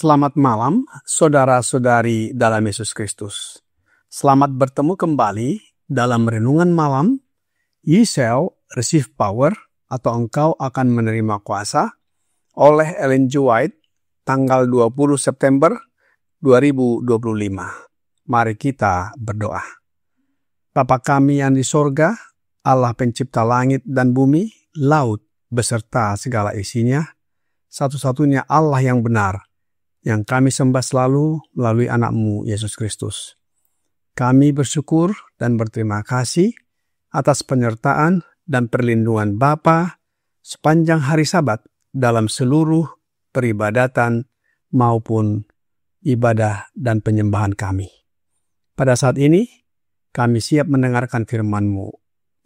Selamat malam, saudara-saudari dalam Yesus Kristus. Selamat bertemu kembali dalam renungan malam, You shall receive power, atau engkau akan menerima kuasa, oleh Ellen G. White, tanggal 20 September 2025. Mari kita berdoa. Bapa kami yang di sorga, Allah pencipta langit dan bumi, laut, beserta segala isinya, satu-satunya Allah yang benar, yang kami sembah selalu melalui anak-Mu, Yesus Kristus. Kami bersyukur dan berterima kasih atas penyertaan dan perlindungan Bapa sepanjang hari Sabat dalam seluruh peribadatan maupun ibadah dan penyembahan kami. Pada saat ini, kami siap mendengarkan firman-Mu.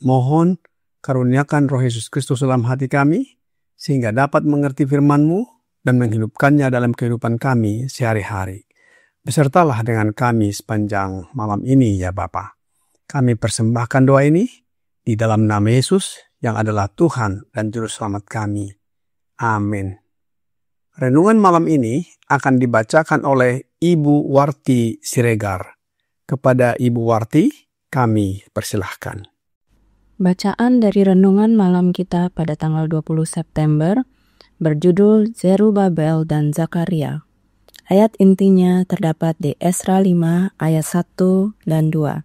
Mohon karuniakan Roh Yesus Kristus dalam hati kami, sehingga dapat mengerti firman-Mu dan menghidupkannya dalam kehidupan kami sehari-hari. Besertalah dengan kami sepanjang malam ini ya Bapa. Kami persembahkan doa ini di dalam nama Yesus yang adalah Tuhan dan Juru Selamat kami. Amin. Renungan malam ini akan dibacakan oleh Ibu Warti Siregar. Kepada Ibu Warti, kami persilahkan. Bacaan dari renungan malam kita pada tanggal 20 September berjudul Zerubabel dan Zakaria. Ayat intinya terdapat di Esra 5 ayat 1 dan 2.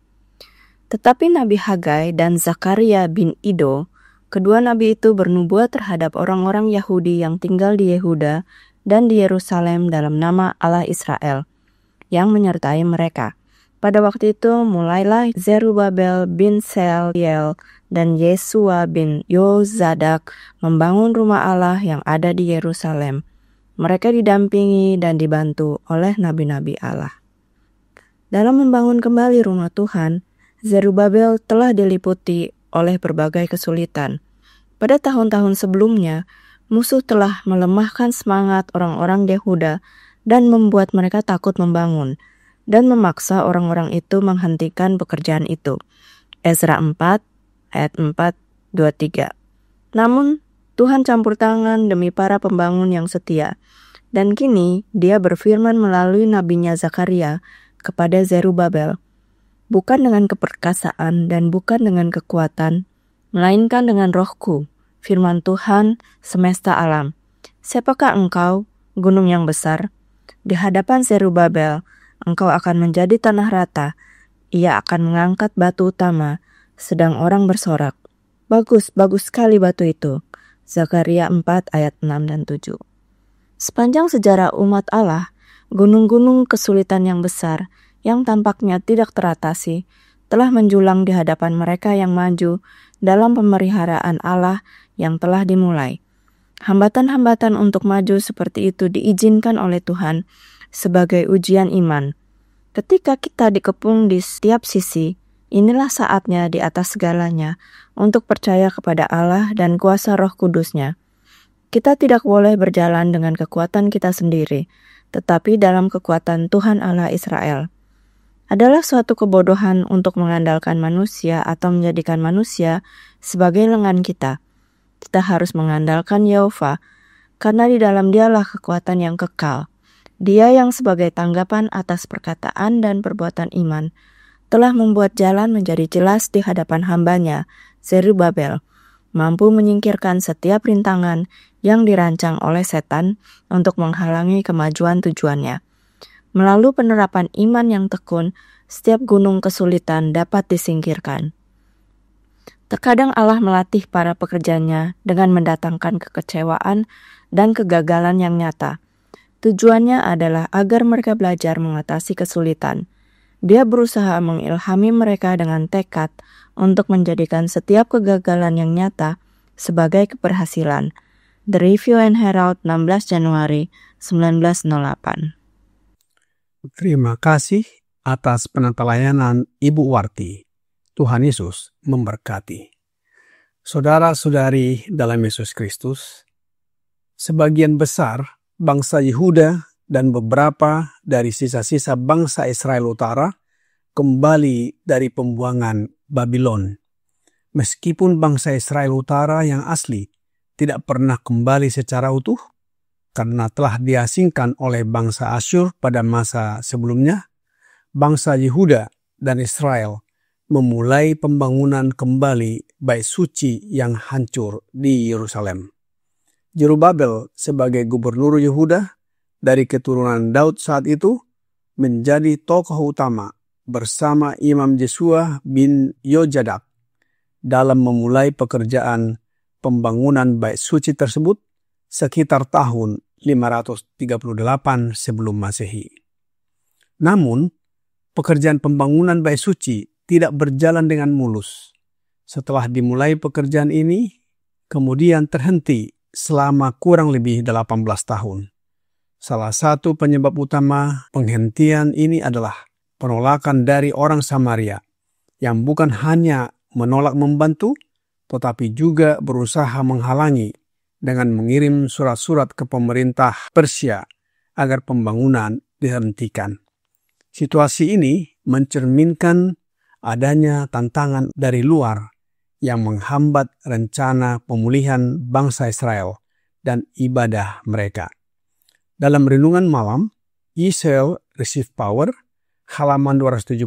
Tetapi Nabi Hagai dan Zakaria bin Ido, kedua nabi itu bernubuat terhadap orang-orang Yahudi yang tinggal di Yehuda dan di Yerusalem dalam nama Allah Israel, yang menyertai mereka. Pada waktu itu mulailah Zerubabel bin Sealtiel dan Yesua bin Yozadak membangun rumah Allah yang ada di Yerusalem. Mereka didampingi dan dibantu oleh nabi-nabi Allah. Dalam membangun kembali rumah Tuhan, Zerubabel telah diliputi oleh berbagai kesulitan. Pada tahun-tahun sebelumnya, musuh telah melemahkan semangat orang-orang Yehuda dan membuat mereka takut membangun, dan memaksa orang-orang itu menghentikan pekerjaan itu. Ezra 4, ayat 4-23. Namun, Tuhan campur tangan demi para pembangun yang setia. Dan kini, dia berfirman melalui nabinya Zakaria kepada Zerubabel, bukan dengan keperkasaan dan bukan dengan kekuatan, melainkan dengan rohku, firman Tuhan semesta alam. Siapakah engkau, gunung yang besar? Di hadapan Zerubabel, engkau akan menjadi tanah rata. Ia akan mengangkat batu utama, sedang orang bersorak. Bagus, bagus sekali batu itu. Zakaria 4 ayat 6 dan 7. Sepanjang sejarah umat Allah, gunung-gunung kesulitan yang besar, yang tampaknya tidak teratasi, telah menjulang di hadapan mereka yang maju dalam pemeliharaan Allah yang telah dimulai. Hambatan-hambatan untuk maju seperti itu diizinkan oleh Tuhan sebagai ujian iman. Ketika kita dikepung di setiap sisi, inilah saatnya di atas segalanya untuk percaya kepada Allah dan kuasa Roh Kudus-Nya. Kita tidak boleh berjalan dengan kekuatan kita sendiri, tetapi dalam kekuatan Tuhan Allah Israel. Adalah suatu kebodohan untuk mengandalkan manusia atau menjadikan manusia sebagai lengan kita. Kita harus mengandalkan Yehova, karena di dalam Dialah kekuatan yang kekal. Dia yang sebagai tanggapan atas perkataan dan perbuatan iman telah membuat jalan menjadi jelas di hadapan hambanya, Zerubabel, mampu menyingkirkan setiap rintangan yang dirancang oleh setan untuk menghalangi kemajuan tujuannya. Melalui penerapan iman yang tekun, setiap gunung kesulitan dapat disingkirkan. Terkadang Allah melatih para pekerjanya dengan mendatangkan kekecewaan dan kegagalan yang nyata. Tujuannya adalah agar mereka belajar mengatasi kesulitan. Dia berusaha mengilhami mereka dengan tekad untuk menjadikan setiap kegagalan yang nyata sebagai keberhasilan. The Review and Herald, 16 Januari 1908. Terima kasih atas penelayanan Ibu Warti. Tuhan Yesus memberkati. Saudara-saudari dalam Yesus Kristus, sebagian besar bangsa Yehuda dan beberapa dari sisa-sisa bangsa Israel Utara kembali dari pembuangan Babylon. Meskipun bangsa Israel Utara yang asli tidak pernah kembali secara utuh karena telah diasingkan oleh bangsa Asyur pada masa sebelumnya, bangsa Yehuda dan Israel memulai pembangunan kembali bait suci yang hancur di Yerusalem. Zerubabel sebagai gubernur Yehuda dari keturunan Daud saat itu menjadi tokoh utama bersama Imam Yesua bin Yojadak dalam memulai pekerjaan pembangunan bait suci tersebut sekitar tahun 538 sebelum Masehi. Namun, pekerjaan pembangunan bait suci tidak berjalan dengan mulus. Setelah dimulai pekerjaan ini, kemudian terhenti selama kurang lebih 18 tahun. Salah satu penyebab utama penghentian ini adalah penolakan dari orang Samaria yang bukan hanya menolak membantu, tetapi juga berusaha menghalangi dengan mengirim surat-surat ke pemerintah Persia agar pembangunan dihentikan. Situasi ini mencerminkan adanya tantangan dari luar yang menghambat rencana pemulihan bangsa Israel dan ibadah mereka. Dalam renungan malam, Israel Receive Power, halaman 272,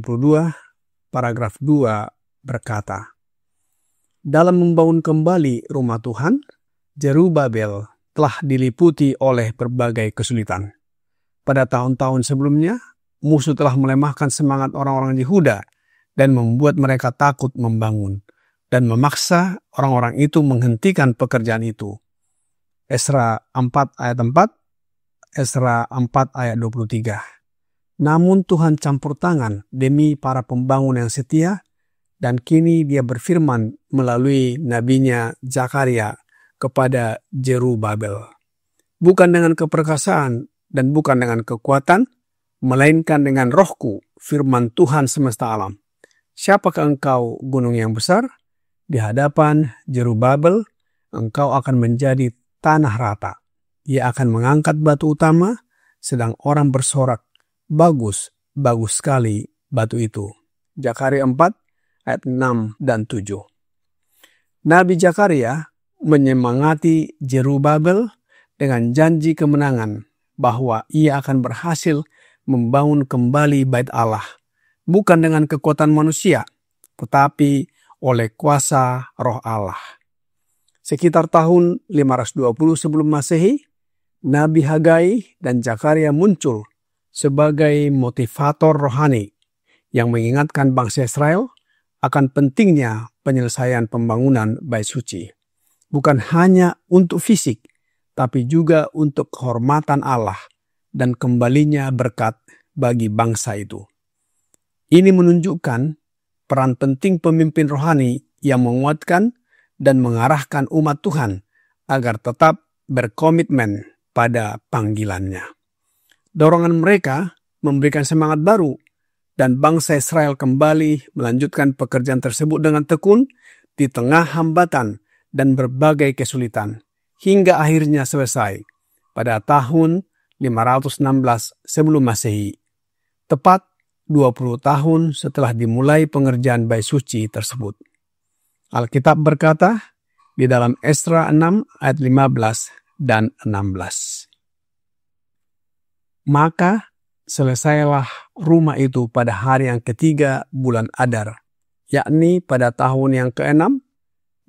paragraf 2 berkata, dalam membangun kembali rumah Tuhan, Zerubabel telah diliputi oleh berbagai kesulitan. Pada tahun-tahun sebelumnya, musuh telah melemahkan semangat orang-orang Yehuda dan membuat mereka takut membangun dan memaksa orang-orang itu menghentikan pekerjaan itu. Esra 4 ayat 4, Esra 4 ayat 23. Namun Tuhan campur tangan demi para pembangun yang setia, dan kini dia berfirman melalui nabinya Zakaria kepada Zerubabel. Bukan dengan keperkasaan dan bukan dengan kekuatan, melainkan dengan rohku, firman Tuhan semesta alam. Siapakah engkau, gunung yang besar? Di hadapan Zerubabel, engkau akan menjadi tanah rata. Ia akan mengangkat batu utama, sedang orang bersorak, bagus, bagus sekali batu itu. Zakaria 4 ayat 6 dan 7. Nabi Zakaria menyemangati Zerubabel dengan janji kemenangan bahwa ia akan berhasil membangun kembali bait Allah, bukan dengan kekuatan manusia, tetapi oleh kuasa Roh Allah. Sekitar tahun 520 sebelum Masehi, Nabi Hagai dan Zakaria muncul sebagai motivator rohani yang mengingatkan bangsa Israel akan pentingnya penyelesaian pembangunan bait suci. Bukan hanya untuk fisik, tapi juga untuk kehormatan Allah dan kembalinya berkat bagi bangsa itu. Ini menunjukkan peran penting pemimpin rohani yang menguatkan dan mengarahkan umat Tuhan agar tetap berkomitmen pada panggilannya. Dorongan mereka memberikan semangat baru dan bangsa Israel kembali melanjutkan pekerjaan tersebut dengan tekun di tengah hambatan dan berbagai kesulitan hingga akhirnya selesai pada tahun 516 sebelum Masehi, tepat 20 tahun setelah dimulai pengerjaan bait suci tersebut. Alkitab berkata di dalam Esra 6 ayat 15 dan 16. Maka selesailah rumah itu pada hari yang ketiga bulan Adar, yakni pada tahun yang ke-6,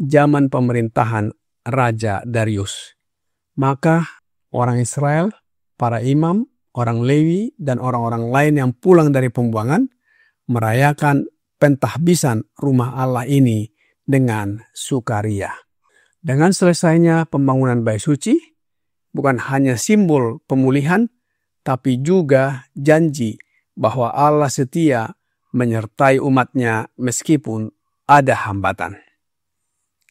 zaman pemerintahan Raja Darius. Maka orang Israel, para imam, orang Lewi, dan orang-orang lain yang pulang dari pembuangan merayakan pentahbisan rumah Allah ini dengan sukaria. Dengan selesainya pembangunan bait suci, bukan hanya simbol pemulihan, tapi juga janji bahwa Allah setia menyertai umatnya meskipun ada hambatan.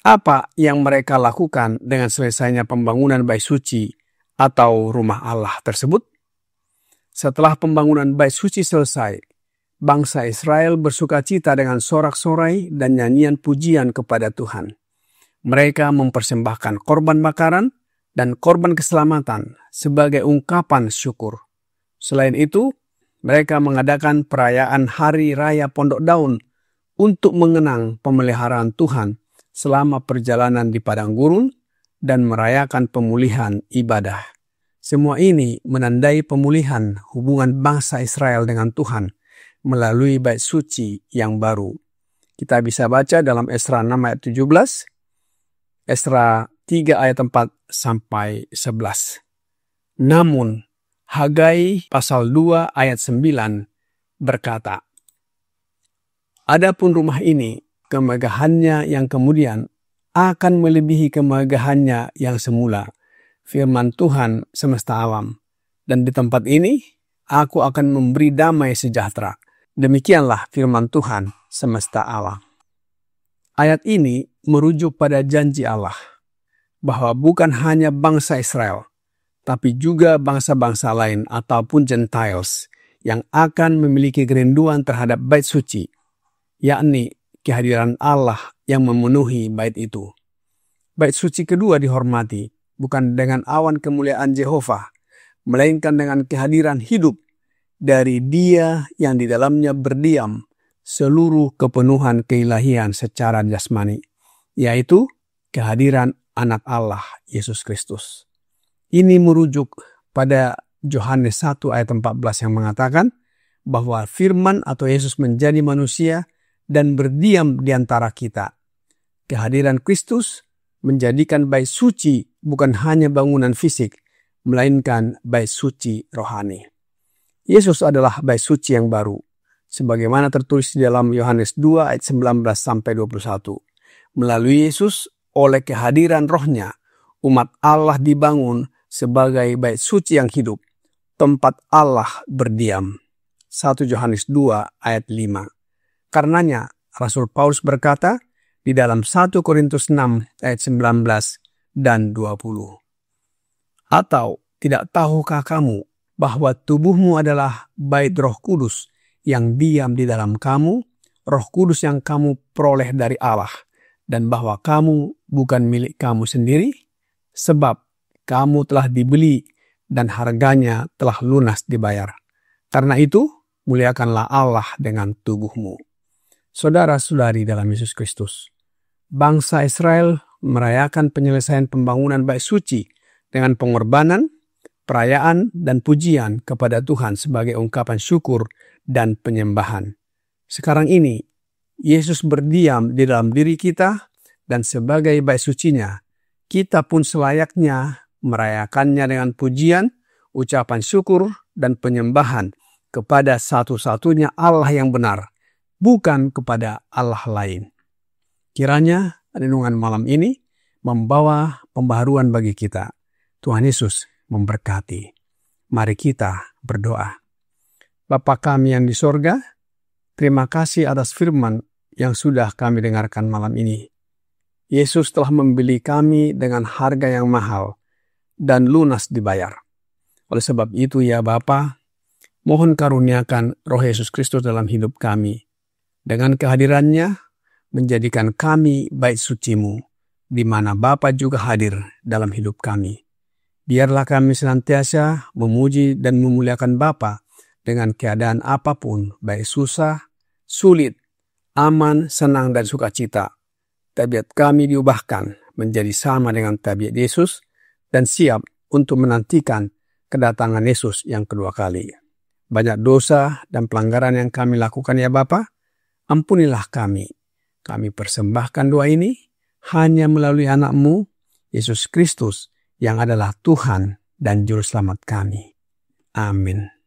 Apa yang mereka lakukan dengan selesainya pembangunan bait suci atau rumah Allah tersebut? Setelah pembangunan bait suci selesai, bangsa Israel bersukacita dengan sorak-sorai dan nyanyian pujian kepada Tuhan. Mereka mempersembahkan korban bakaran dan korban keselamatan sebagai ungkapan syukur. Selain itu, mereka mengadakan perayaan Hari Raya Pondok Daun untuk mengenang pemeliharaan Tuhan selama perjalanan di padang gurun dan merayakan pemulihan ibadah. Semua ini menandai pemulihan hubungan bangsa Israel dengan Tuhan melalui bait suci yang baru. Kita bisa baca dalam Esra 6 ayat 17, Esra 3 ayat 4 sampai 11. Namun, Hagai pasal 2 ayat 9 berkata, "Adapun rumah ini, kemegahannya yang kemudian akan melebihi kemegahannya yang semula, firman Tuhan semesta alam. Dan di tempat ini, aku akan memberi damai sejahtera. Demikianlah firman Tuhan semesta alam." Ayat ini merujuk pada janji Allah, bahwa bukan hanya bangsa Israel, tapi juga bangsa-bangsa lain ataupun Gentiles yang akan memiliki kerinduan terhadap bait suci, yakni kehadiran Allah yang memenuhi bait itu. Bait suci kedua dihormati bukan dengan awan kemuliaan Jehovah, melainkan dengan kehadiran hidup dari Dia yang di dalamnya berdiam seluruh kepenuhan keilahian secara jasmani, yaitu kehadiran Anak Allah, Yesus Kristus. Ini merujuk pada Yohanes 1 ayat 14 yang mengatakan bahwa firman atau Yesus menjadi manusia dan berdiam di antara kita. Kehadiran Kristus menjadikan bait suci bukan hanya bangunan fisik, melainkan bait suci rohani. Yesus adalah bait suci yang baru, sebagaimana tertulis di dalam Yohanes 2 ayat 19 sampai 21. Melalui Yesus, oleh kehadiran Roh-Nya, umat Allah dibangun sebagai bait suci yang hidup, tempat Allah berdiam. 1 Yohanes 2 ayat 5. Karenanya, Rasul Paulus berkata di dalam 1 Korintus 6 ayat 19 dan 20. "Atau tidak tahukah kamu bahwa tubuhmu adalah bait Roh Kudus yang diam di dalam kamu, Roh Kudus yang kamu peroleh dari Allah, dan bahwa kamu bukan milik kamu sendiri, sebab kamu telah dibeli dan harganya telah lunas dibayar. Karena itu, muliakanlah Allah dengan tubuhmu." Saudara-saudari dalam Yesus Kristus, bangsa Israel merayakan penyelesaian pembangunan bait suci dengan pengorbanan, perayaan, dan pujian kepada Tuhan sebagai ungkapan syukur dan penyembahan. Sekarang ini, Yesus berdiam di dalam diri kita, dan sebagai bait sucinya, kita pun selayaknya merayakannya dengan pujian, ucapan syukur, dan penyembahan kepada satu-satunya Allah yang benar, bukan kepada Allah lain. Kiranya renungan malam ini membawa pembaharuan bagi kita. Tuhan Yesus memberkati. Mari kita berdoa. Bapa kami yang di sorga, terima kasih atas firman yang sudah kami dengarkan malam ini. Yesus telah membeli kami dengan harga yang mahal dan lunas dibayar. Oleh sebab itu ya Bapa, mohon karuniakan Roh Yesus Kristus dalam hidup kami. Dengan kehadirannya, menjadikan kami bait suci-Mu, di mana Bapa juga hadir dalam hidup kami. Biarlah kami senantiasa memuji dan memuliakan Bapa dengan keadaan apapun, baik susah, sulit, aman, senang, dan sukacita. Tabiat kami diubahkan menjadi sama dengan tabiat Yesus dan siap untuk menantikan kedatangan Yesus yang kedua kali. Banyak dosa dan pelanggaran yang kami lakukan ya Bapa, ampunilah kami. Kami persembahkan doa ini hanya melalui anak-Mu, Yesus Kristus, yang adalah Tuhan dan Juru Selamat kami. Amin.